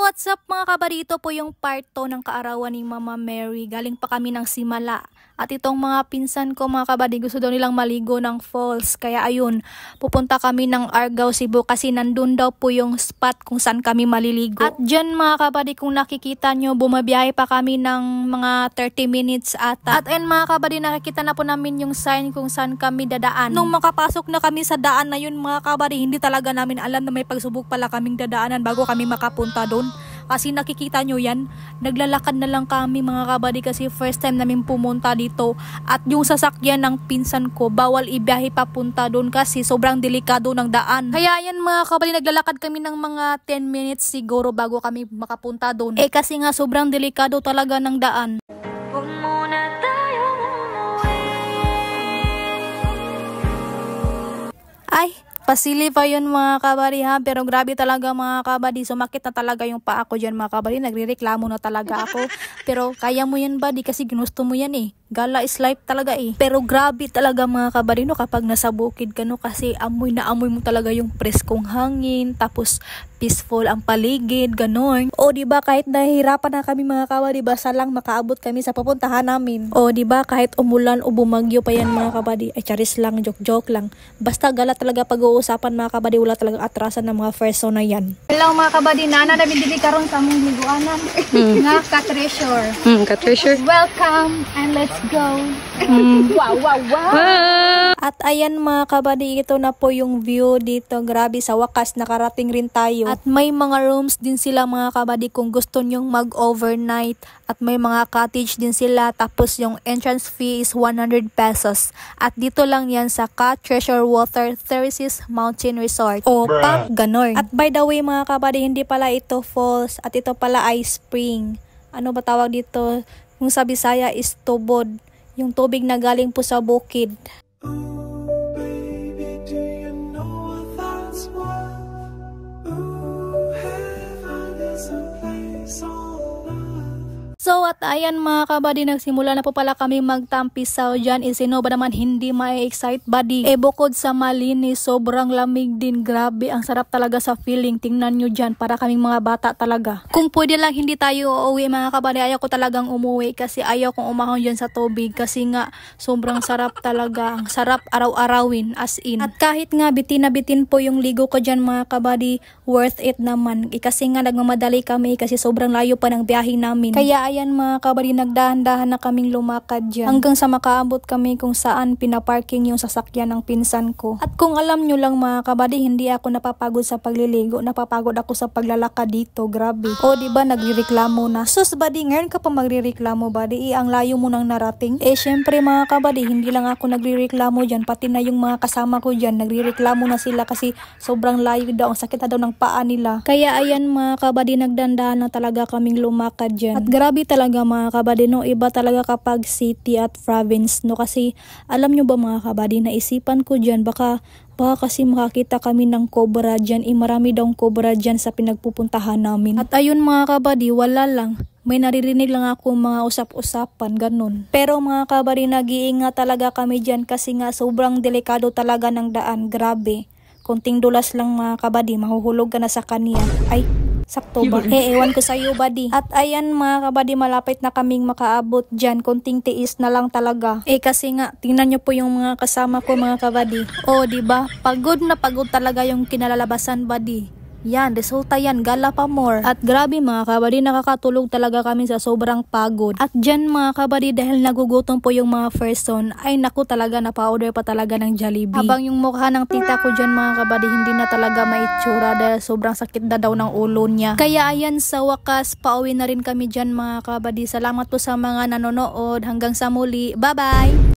What's up mga kabady? Ito po yung part 2 ng kaarawan ni Mama Mary. Galing pa kami ng Simala. At itong mga pinsan ko mga kabady, gusto daw nilang maligo ng falls. Kaya ayun, pupunta kami ng Argao, Cebu kasi nandun daw po yung spot kung saan kami maliligo. At dyan mga kabady, kung nakikita nyo, bumabiyahe pa kami ng mga 30 minutes ata. At ayun mga kabady, nakikita na po namin yung sign kung saan kami dadaan. Nung makapasok na kami sa daan na yun mga kabady, hindi talaga namin alam na may pagsubok pala kaming dadaanan bago kami makapunta doon. Kasi nakikita nyo yan, naglalakad na lang kami mga kabady kasi first time namin pumunta dito. At yung sasakyan ng pinsan ko, bawal ibiyahe papunta doon kasi sobrang delikado ng daan. Kaya yan mga kabady, naglalakad kami ng mga 10 minutes siguro bago kami makapunta doon. Kasi nga sobrang delikado talaga ng daan. Ay, pasili pa yun mga kabady ha, pero grabe talaga mga kabady, sumakit na talaga yung paa ko dyan mga kabady, nagrereklamo na talaga ako. Pero kaya mo yan buddy kasi ginusto mo yan eh. Gala is life talaga eh. Pero grabe talaga mga kabady no kapag nasa bukid ka no, kasi amoy na amoy mo talaga yung preskong hangin, tapos peaceful ang paligid, ganon. O diba kahit nahihirapan na kami mga kabady, basta lang makaabot kami sa papuntahan namin. O diba kahit umulan o bumagyo pa yan mga kabady, ay charis lang, joke lang. Basta gala talaga pag-uusapan mga kabady, wala talagang atrasan ng mga first na yan. Hello mga kabady, nana namin dili karon sa among liguanan. Nga ka-treasure. Ka-treasure. Welcome and let's go. Wow. At ayan mga kabady, ito na po yung view dito. Grabe, sa wakas nakarating rin tayo. At may mga rooms din sila mga kabady kung gusto nyong mag-overnight. At may mga cottage din sila. Tapos yung entrance fee is 100 pesos. At dito lang yan sa Ka-Treasure Water Terraces Mountain Resort. O pa, ganon. At by the way mga kabady, hindi pala ito falls. At ito pala ay spring. Ano ba tawag dito? Yung sa Bisaya is tubod. Yung tubig na galing po sa bukid. So at ayan mga kabady, nagsimula na po pala kami magtampisaw dyan. Sino ba naman hindi ma-excite buddy? Bukod sa malinis, sobrang lamig din. Grabe, ang sarap talaga sa feeling. Tingnan nyo dyan, para kaming mga bata talaga. Kung pwede lang hindi tayo uuwi mga kabady, ayaw ko talagang umuwi kasi ayaw kong umahon dyan sa tubig. Kasi nga, sobrang sarap talaga. Ang sarap araw-arawin as in. At kahit nga bitin na bitin po yung ligo ko dyan mga kabady, worth it naman. Kasi nga nagmamadali kami kasi sobrang layo pa ng biyahe namin. Kaya ayan mga kabady, nagdahan-dahan na kaming lumakad dyan hanggang sa makaabot kami kung saan pinaparking yung sasakyan ng pinsan ko. At kung alam nyo lang mga kabady, hindi ako napapagod sa pagliligo, napapagod ako sa paglalakad dito. Grabe. O diba nagrereklamo na. Sus buddy, ngayon ka pa magrereklamo buddy, ang layo mo nang narating. Syempre mga kabady, hindi lang ako nagrereklamo dyan, pati na yung mga kasama ko dyan nagrereklamo na sila kasi sobrang layo daw, ang sakit na daw ng paa nila. Kaya ayan mga kabady, nagdandahan na talaga kaming lumakad dyan. At grabe talaga mga kabady no, iba talaga kapag city at province no, kasi alam nyo ba mga kabady, naisipan ko dyan baka kasi makakita kami ng cobra dyan. Marami daw cobra dyan sa pinagpupuntahan namin. At ayun mga kabady, wala lang. May naririnig lang ako mga usap-usapan, ganun. Pero mga kabady, nag-iingat talaga kami dyan kasi nga sobrang delikado talaga ng daan. Grabe. Konting dulas lang mga kabady, mahuhulog ka na sa kanya. Ay, sakto ba? Ewan ko sa'yo buddy. At ayan mga kabady, malapit na kaming makaabot dyan. Konting tiis na lang talaga. Kasi nga, tingnan nyo po yung mga kasama ko mga kabady. O diba? Pagod na pagod talaga yung kinalalabasan buddy. Yan, resulta yan, gala pa more. At grabe mga kabady, nakakatulog talaga kami sa sobrang pagod. At dyan mga kabady, dahil nagugutom po yung mga person, ay naku talaga, napa-order pa talaga ng Jollibee. Habang yung mukha ng tita ko dyan mga kabady, hindi na talaga maitsura dahil sobrang sakit na daw ng ulo niya. Kaya ayan, sa wakas, pauwi na rin kami dyan mga kabady. Salamat po sa mga nanonood. Hanggang sa muli. Bye-bye!